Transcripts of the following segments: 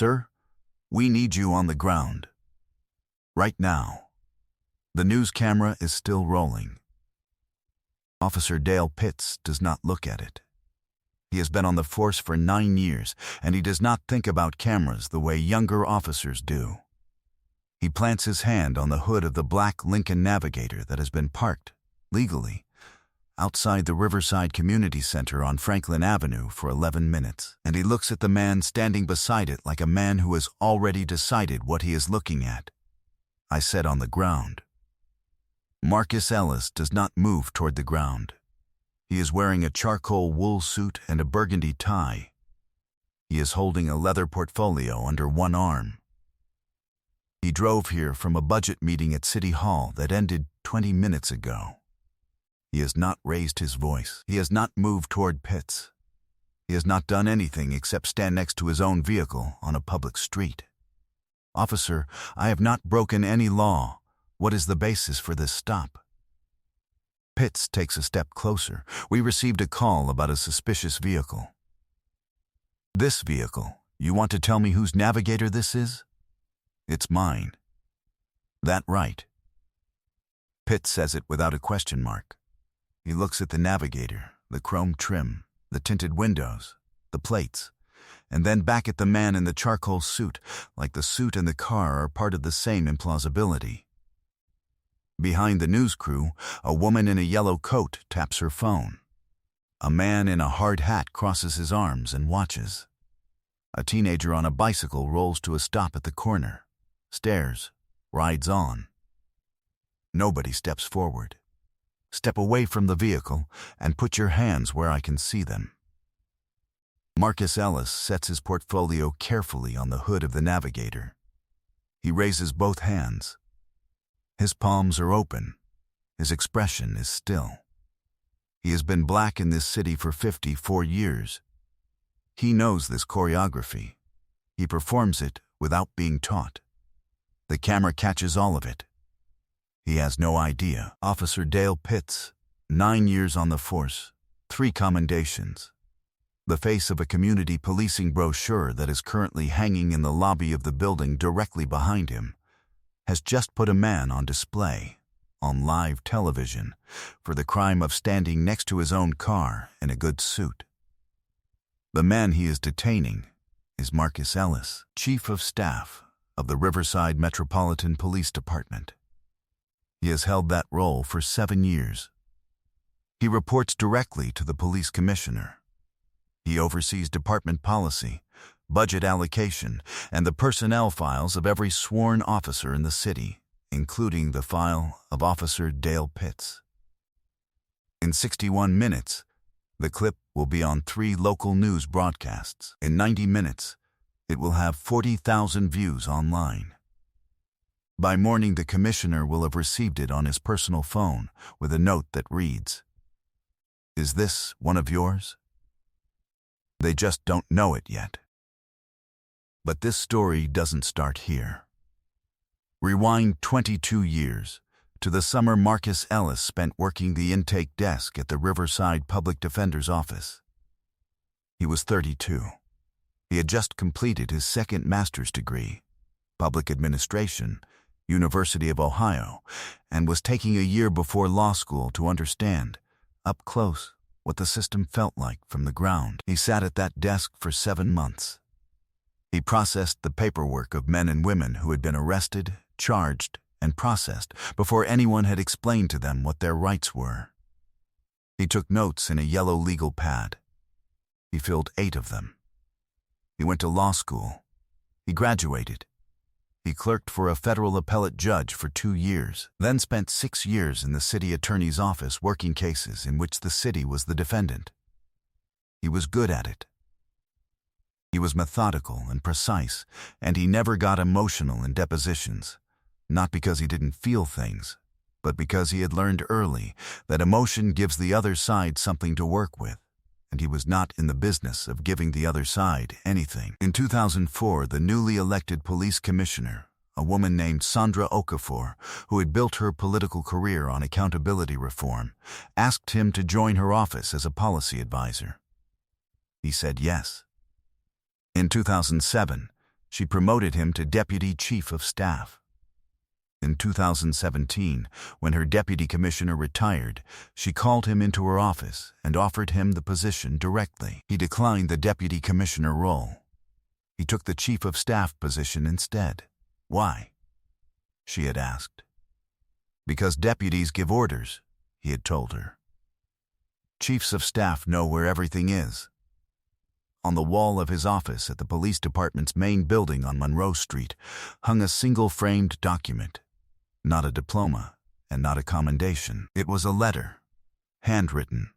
Sir, we need you on the ground. Right now. The news camera is still rolling. Officer Dale Pitts does not look at it. He has been on the force for 9 years, and he does not think about cameras the way younger officers do. He plants his hand on the hood of the black Lincoln Navigator that has been parked, legally, outside the Riverside Community Center on Franklin Avenue for 11 minutes, and he looks at the man standing beside it like a man who has already decided what he is looking at. I said on the ground. Marcus Ellis does not move toward the ground. He is wearing a charcoal wool suit and a burgundy tie. He is holding a leather portfolio under one arm. He drove here from a budget meeting at City Hall that ended 20 minutes ago. He has not raised his voice. He has not moved toward Pitts. He has not done anything except stand next to his own vehicle on a public street. Officer, I have not broken any law. What is the basis for this stop? Pitts takes a step closer. We received a call about a suspicious vehicle. This vehicle, you want to tell me whose Navigator this is? It's mine. That right? Pitts says it without a question mark. He looks at the Navigator, the chrome trim, the tinted windows, the plates, and then back at the man in the charcoal suit, like the suit and the car are part of the same implausibility. Behind the news crew, a woman in a yellow coat taps her phone. A man in a hard hat crosses his arms and watches. A teenager on a bicycle rolls to a stop at the corner, stares, rides on. Nobody steps forward. Step away from the vehicle and put your hands where I can see them. Marcus Ellis sets his portfolio carefully on the hood of the Navigator. He raises both hands. His palms are open. His expression is still. He has been black in this city for 54 years. He knows this choreography. He performs it without being taught. The camera catches all of it. He has no idea. Officer Dale Pitts, 9 years on the force, 3 commendations. The face of a community policing brochure that is currently hanging in the lobby of the building directly behind him has just put a man on display, on live television, for the crime of standing next to his own car in a good suit. The man he is detaining is Marcus Ellis, Chief of Staff of the Riverside Metropolitan Police Department. He has held that role for 7 years. He reports directly to the police commissioner. He oversees department policy, budget allocation, and the personnel files of every sworn officer in the city, including the file of Officer Dale Pitts. In 61 minutes, the clip will be on 3 local news broadcasts. In 90 minutes, it will have 40,000 views online. By morning, the commissioner will have received it on his personal phone with a note that reads, "Is this one of yours?" They just don't know it yet. But this story doesn't start here. Rewind 22 years to the summer Marcus Ellis spent working the intake desk at the Riverside Public Defender's office. He was 32. He had just completed his second master's degree, public administration, University of Ohio, and was taking a year before law school to understand, up close, what the system felt like from the ground. He sat at that desk for 7 months. He processed the paperwork of men and women who had been arrested, charged, and processed before anyone had explained to them what their rights were. He took notes in a yellow legal pad. He filled 8 of them. He went to law school. He graduated. He clerked for a federal appellate judge for 2 years, then spent 6 years in the city attorney's office working cases in which the city was the defendant. He was good at it. He was methodical and precise, and he never got emotional in depositions, not because he didn't feel things, but because he had learned early that emotion gives the other side something to work with, and he was not in the business of giving the other side anything. In 2004, the newly elected police commissioner, a woman named Sandra Okafor, who had built her political career on accountability reform, asked him to join her office as a policy advisor. He said yes. In 2007, She promoted him to Deputy Chief of Staff. In 2017, when her deputy commissioner retired, she called him into her office and offered him the position directly. He declined the deputy commissioner role. He took the chief of staff position instead. Why? She had asked. Because deputies give orders, he had told her. Chiefs of staff know where everything is. On the wall of his office at the police department's main building on Monroe Street hung a single framed document. Not a diploma, and not a commendation. It was a letter, handwritten,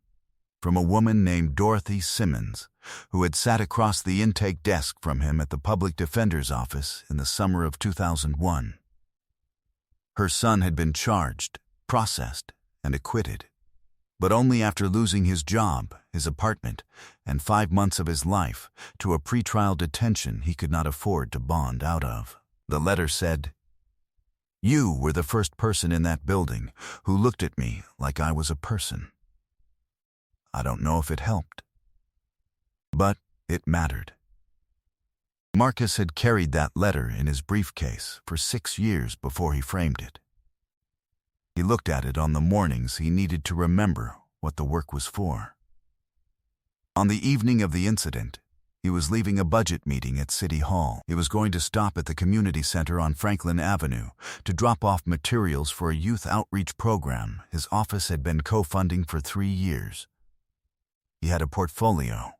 from a woman named Dorothy Simmons, who had sat across the intake desk from him at the public defender's office in the summer of 2001. Her son had been charged, processed, and acquitted, but only after losing his job, his apartment, and 5 months of his life to a pretrial detention he could not afford to bond out of. The letter said, "You were the first person in that building who looked at me like I was a person." I don't know if it helped, but it mattered. Marcus had carried that letter in his briefcase for 6 years before he framed it. He looked at it on the mornings he needed to remember what the work was for. On the evening of the incident, he was leaving a budget meeting at City Hall. He was going to stop at the community center on Franklin Avenue to drop off materials for a youth outreach program his office had been co-funding for 3 years. He had a portfolio.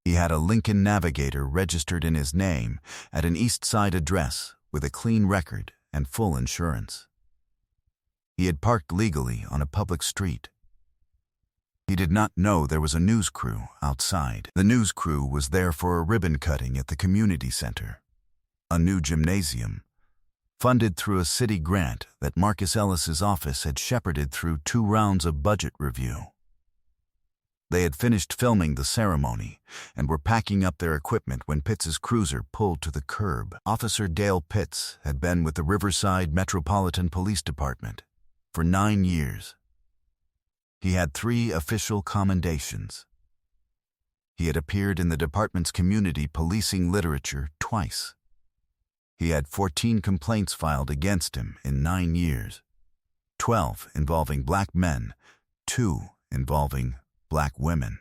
He had a Lincoln Navigator registered in his name at an East Side address with a clean record and full insurance. He had parked legally on a public street. He did not know there was a news crew outside. The news crew was there for a ribbon cutting at the community center, a new gymnasium, funded through a city grant that Marcus Ellis's office had shepherded through 2 rounds of budget review. They had finished filming the ceremony and were packing up their equipment when Pitts's cruiser pulled to the curb. Officer Dale Pitts had been with the Riverside Metropolitan Police Department for 9 years. He had 3 official commendations. He had appeared in the department's community policing literature twice. He had 14 complaints filed against him in 9 years, 12 involving black men, 2 involving black women.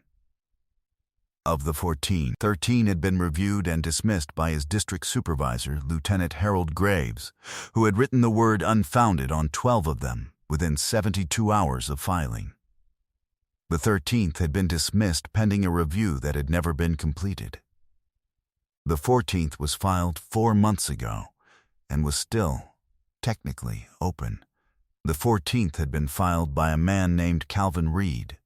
Of the 14, 13 had been reviewed and dismissed by his district supervisor, Lieutenant Harold Graves, who had written the word unfounded on 12 of them within 72 hours of filing. The 13th had been dismissed pending a review that had never been completed. The 14th was filed 4 months ago and was still, technically, open. The 14th had been filed by a man named Calvin Reed,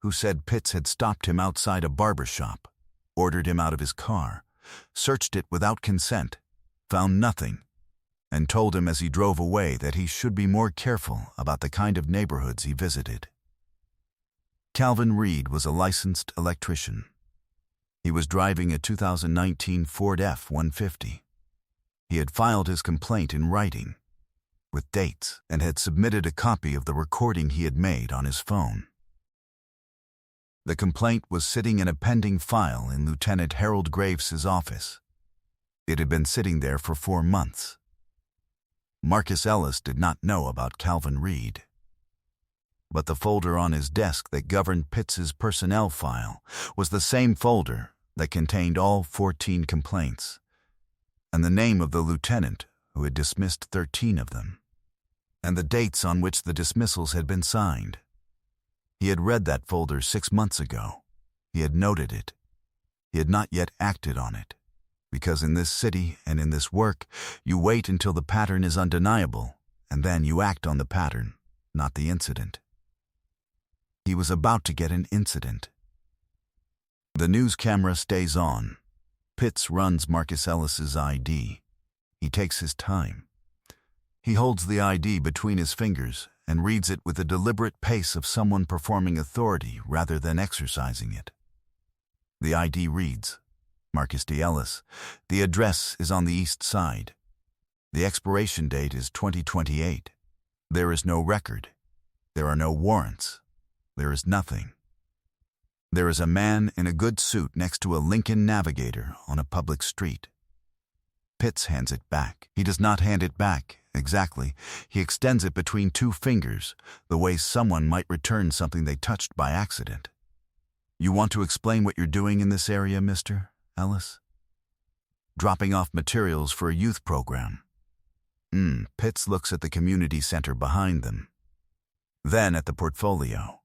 who said Pitts had stopped him outside a barber shop, ordered him out of his car, searched it without consent, found nothing, and told him as he drove away that he should be more careful about the kind of neighborhoods he visited. Calvin Reed was a licensed electrician. He was driving a 2019 Ford F-150. He had filed his complaint in writing, with dates, and had submitted a copy of the recording he had made on his phone. The complaint was sitting in a pending file in Lieutenant Harold Graves' office. It had been sitting there for 4 months. Marcus Ellis did not know about Calvin Reed. But the folder on his desk that governed Pitts's personnel file was the same folder that contained all 14 complaints, and the name of the lieutenant who had dismissed 13 of them, and the dates on which the dismissals had been signed. He had read that folder 6 months ago. He had noted it. He had not yet acted on it, because in this city and in this work, you wait until the pattern is undeniable, and then you act on the pattern, not the incident. He was about to get an incident. The news camera stays on. Pitts runs Marcus Ellis's ID. He takes his time. He holds the ID between his fingers and reads it with the deliberate pace of someone performing authority rather than exercising it. The ID reads, Marcus D. Ellis. The address is on the East Side. The expiration date is 2028. There is no record. There are no warrants. There is nothing. There is a man in a good suit next to a Lincoln Navigator on a public street. Pitts hands it back. He does not hand it back, exactly. He extends it between two fingers, the way someone might return something they touched by accident. You want to explain what you're doing in this area, Mr. Ellis? Dropping off materials for a youth program. Pitts looks at the community center behind them. Then at the portfolio.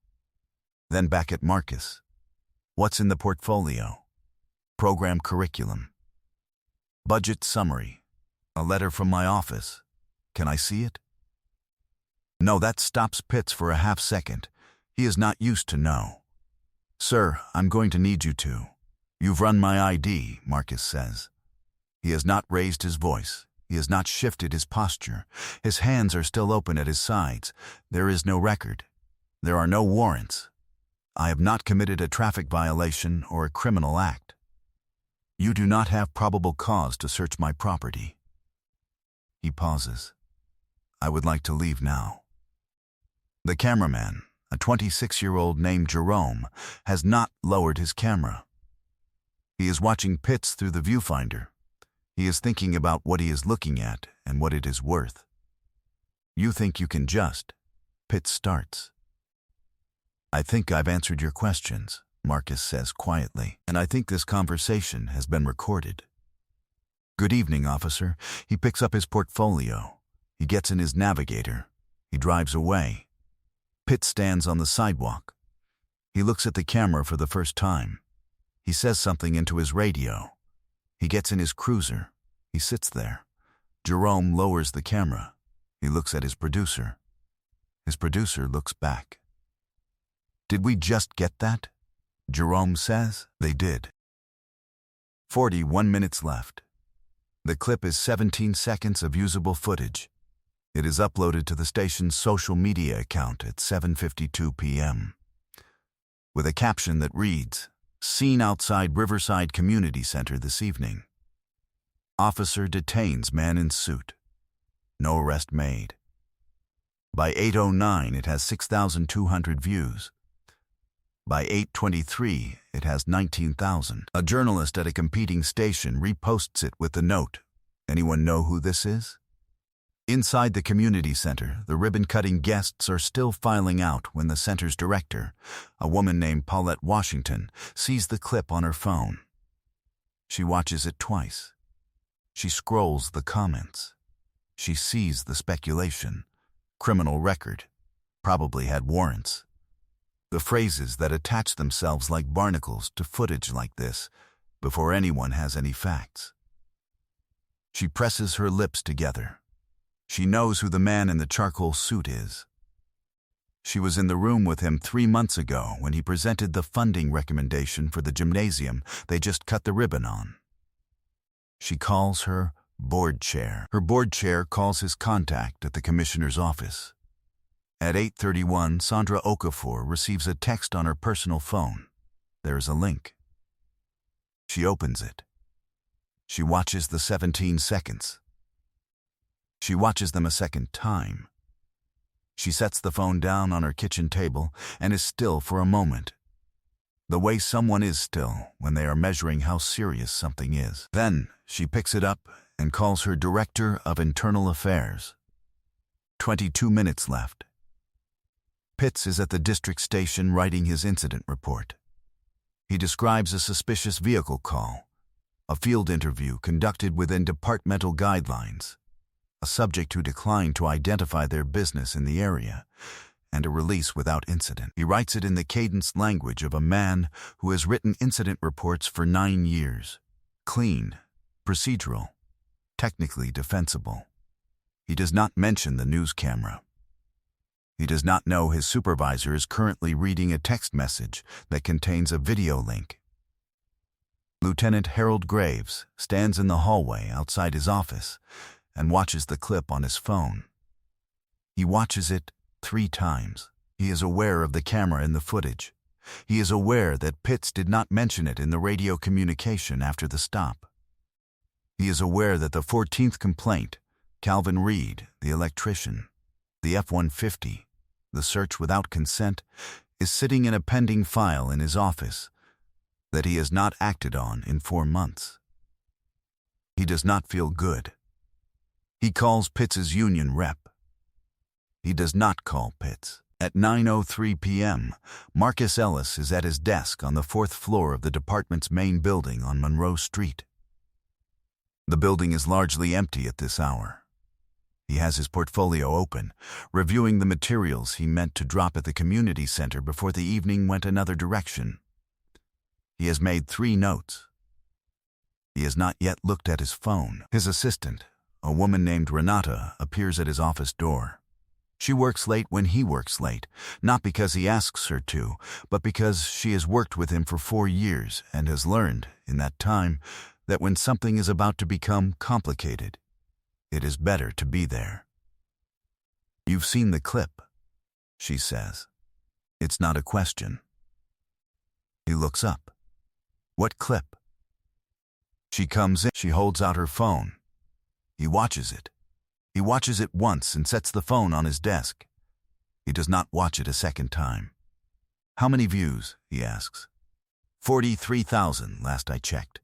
Then back at Marcus. What's in the portfolio? Program curriculum. Budget summary. A letter from my office. Can I see it? No, that stops Pitts for a half second. He is not used to no. Sir, I'm going to need you to. You've run my ID, Marcus says. He has not raised his voice. He has not shifted his posture. His hands are still open at his sides. There is no record. There are no warrants. I have not committed a traffic violation or a criminal act. You do not have probable cause to search my property. He pauses. I would like to leave now. The cameraman, a 26-year-old named Jerome, has not lowered his camera. He is watching Pitts through the viewfinder. He is thinking about what he is looking at and what it is worth. You think you can just? Pitts starts. I think I've answered your questions, Marcus says quietly, and I think this conversation has been recorded. Good evening, officer. He picks up his portfolio. He gets in his Navigator. He drives away. Pitts stands on the sidewalk. He looks at the camera for the first time. He says something into his radio. He gets in his cruiser. He sits there. Jerome lowers the camera. He looks at his producer. His producer looks back. Did we just get that? Jerome says. They did. 41 minutes left. The clip is 17 seconds of usable footage. It is uploaded to the station's social media account at 7:52 p.m. with a caption that reads, "Seen outside Riverside Community Center this evening. Officer detains man in suit. No arrest made." By 8:09, it has 6,200 views. By 8:23, it has 19,000. A journalist at a competing station reposts it with the note, "Anyone know who this is?" Inside the community center, the ribbon-cutting guests are still filing out when the center's director, a woman named Paulette Washington, sees the clip on her phone. She watches it twice. She scrolls the comments. She sees the speculation. Criminal record. Probably had warrants. The phrases that attach themselves like barnacles to footage like this before anyone has any facts. She presses her lips together. She knows who the man in the charcoal suit is. She was in the room with him 3 months ago when he presented the funding recommendation for the gymnasium they just cut the ribbon on. She calls her board chair. Her board chair calls his contact at the commissioner's office. At 8:31, Sandra Okafor receives a text on her personal phone. There is a link. She opens it. She watches the 17 seconds. She watches them a second time. She sets the phone down on her kitchen table and is still for a moment. The way someone is still when they are measuring how serious something is. Then she picks it up and calls her Director of Internal Affairs. 22 minutes left. Pitts is at the district station writing his incident report. He describes a suspicious vehicle call, a field interview conducted within departmental guidelines, a subject who declined to identify their business in the area, and a release without incident. He writes it in the cadenced language of a man who has written incident reports for 9 years. Clean, procedural, technically defensible. He does not mention the news camera. He does not know his supervisor is currently reading a text message that contains a video link. Lieutenant Harold Graves stands in the hallway outside his office and watches the clip on his phone. He watches it 3 times. He is aware of the camera in the footage. He is aware that Pitts did not mention it in the radio communication after the stop. He is aware that the 14th complaint, Calvin Reed, the electrician, the F-150, the search without consent, is sitting in a pending file in his office that he has not acted on in 4 months. He does not feel good. He calls Pitts's union rep. He does not call Pitts. At 9:03 p.m., Marcus Ellis is at his desk on the 4th floor of the department's main building on Monroe Street. The building is largely empty at this hour. He has his portfolio open, reviewing the materials he meant to drop at the community center before the evening went another direction. He has made 3 notes. He has not yet looked at his phone. His assistant, a woman named Renata, appears at his office door. She works late when he works late, not because he asks her to, but because she has worked with him for 4 years and has learned, in that time, that when something is about to become complicated, it is better to be there. "You've seen the clip," she says. It's not a question. He looks up. "What clip?" She comes in. She holds out her phone. He watches it. He watches it once and sets the phone on his desk. He does not watch it a second time. "How many views?" he asks. 43,000 last I checked.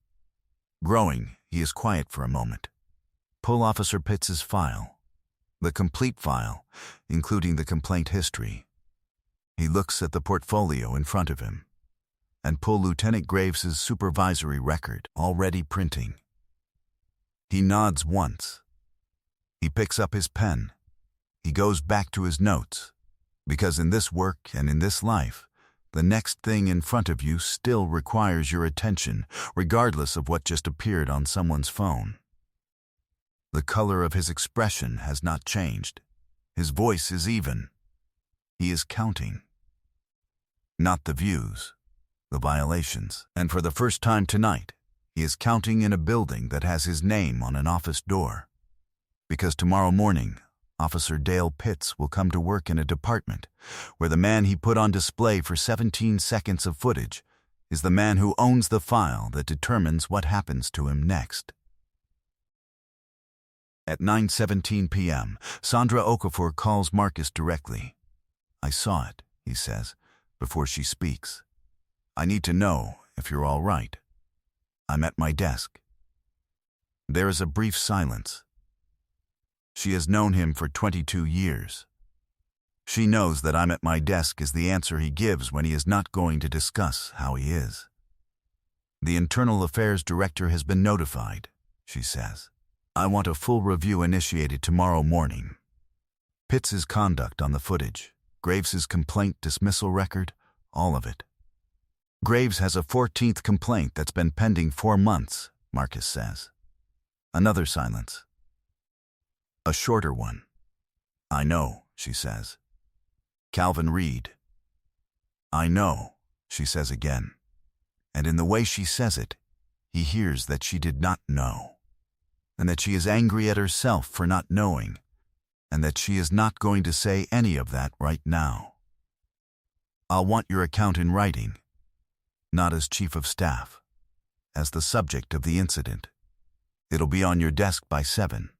Growing, he is quiet for a moment. Pull Officer Pitts's file. The complete file, including the complaint history. He looks at the portfolio in front of him. And pull Lieutenant Graves's supervisory record, already printing. He nods once. He picks up his pen. He goes back to his notes, because in this work and in this life, the next thing in front of you still requires your attention, regardless of what just appeared on someone's phone. The color of his expression has not changed. His voice is even. He is counting. Not the views, the violations. And for the first time tonight, he is counting in a building that has his name on an office door. Because tomorrow morning, Officer Dale Pitts will come to work in a department where the man he put on display for 17 seconds of footage is the man who owns the file that determines what happens to him next. At 9:17 p.m., Sandra Okafor calls Marcus directly. "I saw it," he says, before she speaks. "I need to know if you're all right. I'm at my desk." There is a brief silence. She has known him for 22 years. She knows that "I'm at my desk" is the answer he gives when he is not going to discuss how he is. "The Internal Affairs Director has been notified," she says. "I want a full review initiated tomorrow morning. Pitts's conduct on the footage, Graves's complaint dismissal record, all of it." "Graves has a 14th complaint that's been pending 4 months," Marcus says. Another silence. A shorter one. "I know," she says. "Calvin Reed." "I know," she says again. And in the way she says it, he hears that she did not know, and that she is angry at herself for not knowing, and that she is not going to say any of that right now. "I'll want your account in writing, not as chief of staff, as the subject of the incident. It'll be on your desk by 7.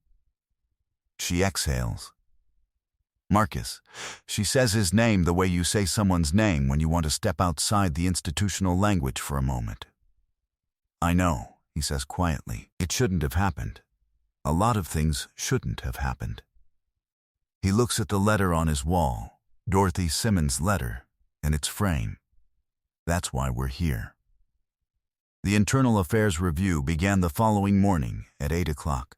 She exhales. "Marcus," she says his name the way you say someone's name when you want to step outside the institutional language for a moment. "I know," he says quietly. "It shouldn't have happened. A lot of things shouldn't have happened." He looks at the letter on his wall, Dorothy Simmons' letter, and its frame. That's why we're here. The Internal Affairs Review began the following morning at 8 o'clock.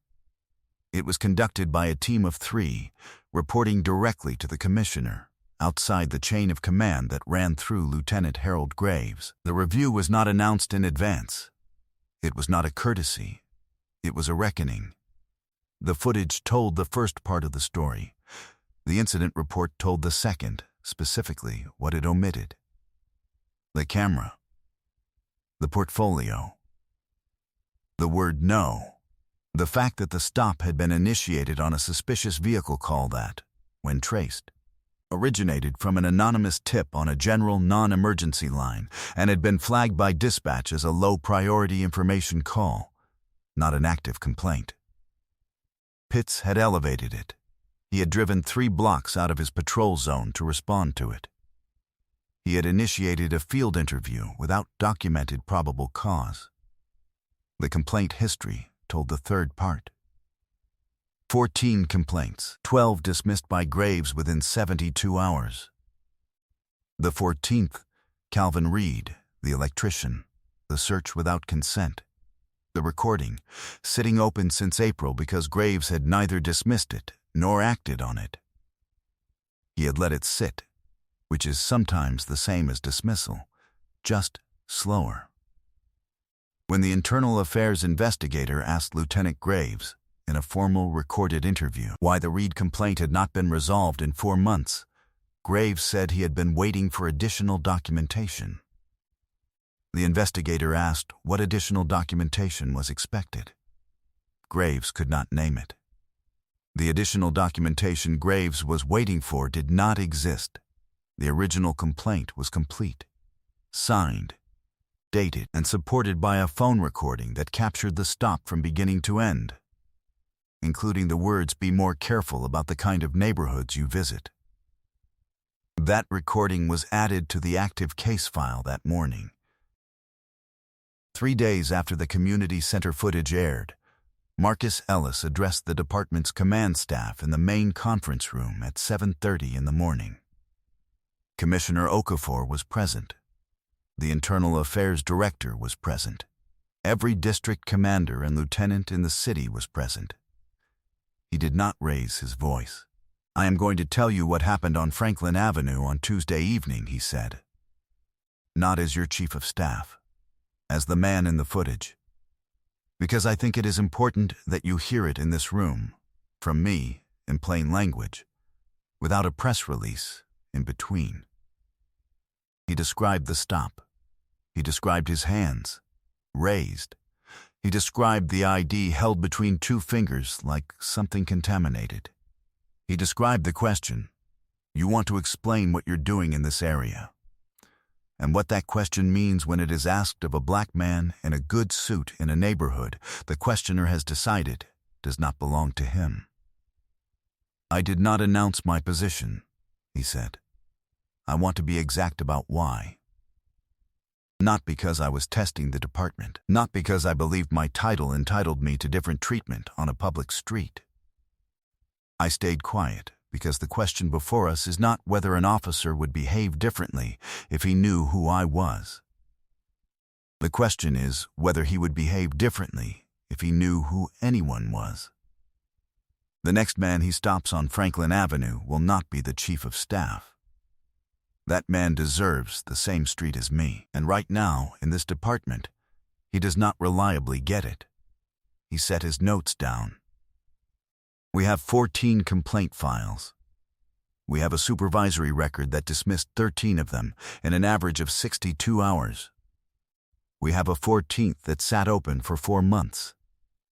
It was conducted by a team of 3, reporting directly to the commissioner, outside the chain of command that ran through Lieutenant Harold Graves. The review was not announced in advance. It was not a courtesy. It was a reckoning. The footage told the first part of the story. The incident report told the second, specifically what it omitted. The camera. The portfolio. The word "no." The fact that the stop had been initiated on a suspicious vehicle call that, when traced, originated from an anonymous tip on a general non-emergency line and had been flagged by dispatch as a low-priority information call, not an active complaint. Pitts had elevated it. He had driven 3 blocks out of his patrol zone to respond to it. He had initiated a field interview without documented probable cause. The complaint history told the third part. 14 complaints, 12 dismissed by Graves within 72 hours. The 14th, Calvin Reed, the electrician, the search without consent. The recording, sitting open since April because Graves had neither dismissed it nor acted on it. He had let it sit, which is sometimes the same as dismissal, just slower. When the Internal Affairs investigator asked Lieutenant Graves, in a formal recorded interview, why the Reed complaint had not been resolved in 4 months, Graves said he had been waiting for additional documentation. The investigator asked what additional documentation was expected. Graves could not name it. The additional documentation Graves was waiting for did not exist. The original complaint was complete, signed, dated, and supported by a phone recording that captured the stop from beginning to end, including the words, "Be more careful about the kind of neighborhoods you visit." That recording was added to the active case file that morning. 3 days after the community center footage aired, Marcus Ellis addressed the department's command staff in the main conference room at 7:30 in the morning. Commissioner Okafor was present. The Internal Affairs Director was present. Every district commander and lieutenant in the city was present. He did not raise his voice. "I am going to tell you what happened on Franklin Avenue on Tuesday evening," he said. "Not as your chief of staff, as the man in the footage. Because I think it is important that you hear it in this room, from me, in plain language, without a press release in between." He described the stop. He described his hands, raised. He described the ID held between 2 fingers like something contaminated. He described the question, "You want to explain what you're doing in this area," and what that question means when it is asked of a black man in a good suit in a neighborhood the questioner has decided does not belong to him. "I did not announce my position," he said. "I want to be exact about why. Not because I was testing the department, not because I believed my title entitled me to different treatment on a public street. I stayed quiet because the question before us is not whether an officer would behave differently if he knew who I was. The question is whether he would behave differently if he knew who anyone was. The next man he stops on Franklin Avenue will not be the chief of staff. That man deserves the same street as me, and right now, in this department, he does not reliably get it." He set his notes down. "We have 14 complaint files. We have a supervisory record that dismissed 13 of them in an average of 62 hours. We have a 14th that sat open for 4 months.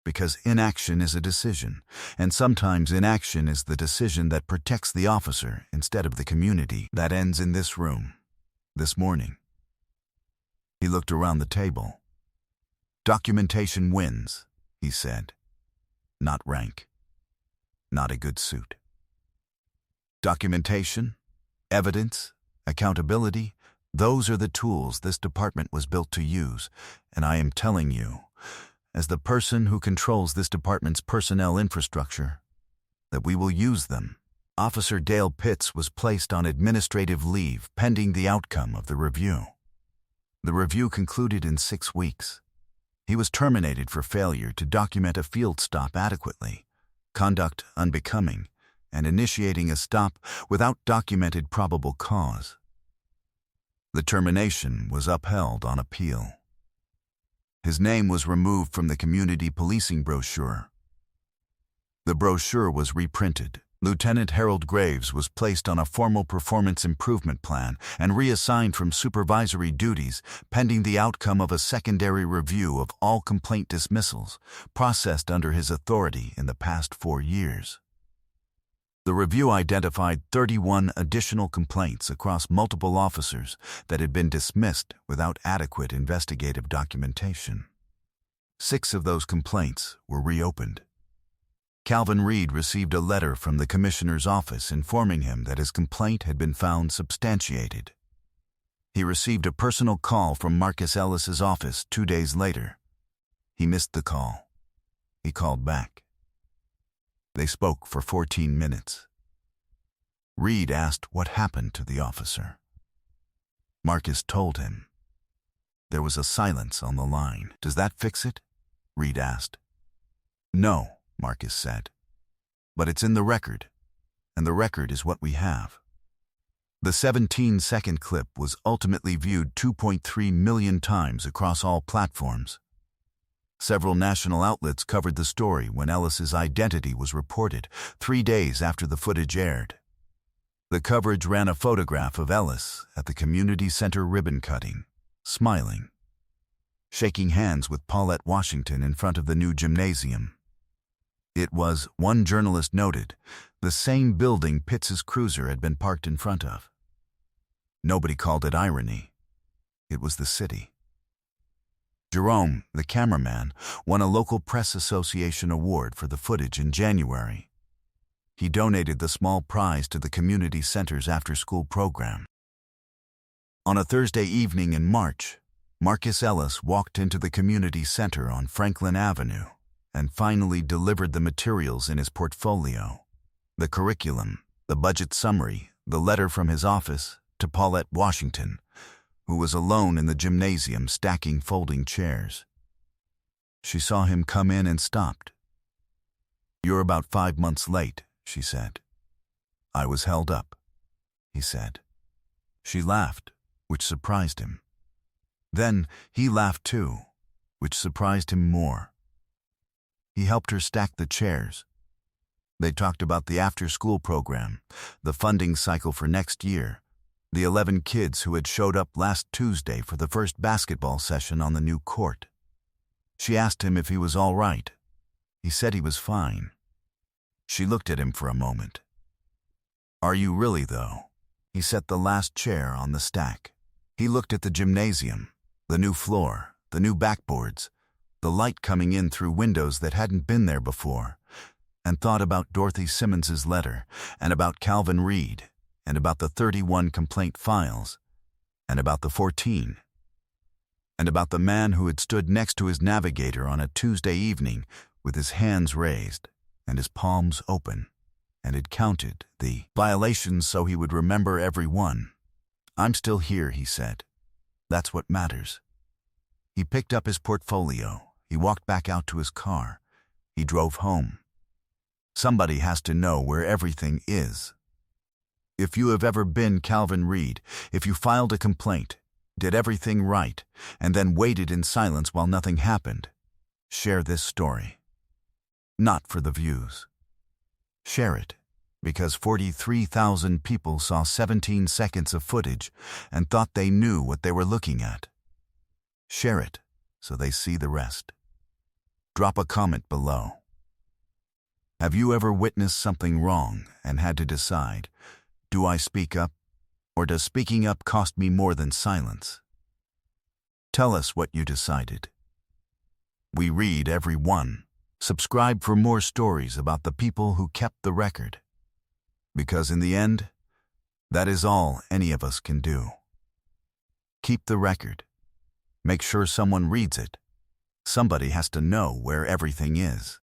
Because inaction is a decision, and sometimes inaction is the decision that protects the officer instead of the community. That ends in this room, this morning." He looked around the table. "Documentation wins," he said. "Not rank. Not a good suit. Documentation, evidence, accountability, those are the tools this department was built to use, and I am telling you, as the person who controls this department's personnel infrastructure, that we will use them." Officer Dale Pitts was placed on administrative leave pending the outcome of the review. The review concluded in 6 weeks. He was terminated for failure to document a field stop adequately, conduct unbecoming, and initiating a stop without documented probable cause. The termination was upheld on appeal. His name was removed from the community policing brochure. The brochure was reprinted. Lieutenant Harold Graves was placed on a formal performance improvement plan and reassigned from supervisory duties pending the outcome of a secondary review of all complaint dismissals processed under his authority in the past 4 years. The review identified 31 additional complaints across multiple officers that had been dismissed without adequate investigative documentation. 6 of those complaints were reopened. Calvin Reed received a letter from the commissioner's office informing him that his complaint had been found substantiated. He received a personal call from Marcus Ellis's office 2 days later. He missed the call. He called back. They spoke for 14 minutes. Reed asked what happened to the officer. Marcus told him. There was a silence on the line. "Does that fix it?" Reed asked. "No," Marcus said. "But it's in the record, and the record is what we have." The 17-second clip was ultimately viewed 2.3 million times across all platforms. Several national outlets covered the story when Ellis's identity was reported 3 days after the footage aired. The coverage ran a photograph of Ellis at the community center ribbon cutting, smiling, shaking hands with Paulette Washington in front of the new gymnasium. It was, one journalist noted, the same building Pitts' cruiser had been parked in front of. Nobody called it irony. It was the city. Jerome, the cameraman, won a local press association award for the footage in January. He donated the small prize to the community center's after-school program. On a Thursday evening in March, Marcus Ellis walked into the community center on Franklin Avenue and finally delivered the materials in his portfolio, the curriculum, the budget summary, the letter from his office, to Paulette Washington, who was alone in the gymnasium stacking folding chairs. She saw him come in and stopped. "You're about 5 months late," she said. "I was held up," he said. She laughed, which surprised him. Then he laughed too, which surprised him more. He helped her stack the chairs. They talked about the after-school program, the funding cycle for next year, the 11 kids who had showed up last Tuesday for the first basketball session on the new court. She asked him if he was all right. He said he was fine. She looked at him for a moment. "Are you really, though?" He set the last chair on the stack. He looked at the gymnasium, the new floor, the new backboards, the light coming in through windows that hadn't been there before, and thought about Dorothy Simmons's letter, and about Calvin Reed, and about the 31 complaint files, and about the 14, and about the man who had stood next to his navigator on a Tuesday evening with his hands raised and his palms open, and had counted the violations so he would remember every one. "I'm still here," he said. "That's what matters." He picked up his portfolio. He walked back out to his car. He drove home. Somebody has to know where everything is. If you have ever been Calvin Reed, if you filed a complaint, did everything right, and then waited in silence while nothing happened, share this story. Not for the views. Share it, because 43,000 people saw 17 seconds of footage and thought they knew what they were looking at. Share it so they see the rest. Drop a comment below. Have you ever witnessed something wrong and had to decide, do I speak up, or does speaking up cost me more than silence? Tell us what you decided. We read every one. Subscribe for more stories about the people who kept the record. Because in the end, that is all any of us can do. Keep the record. Make sure someone reads it. Somebody has to know where everything is.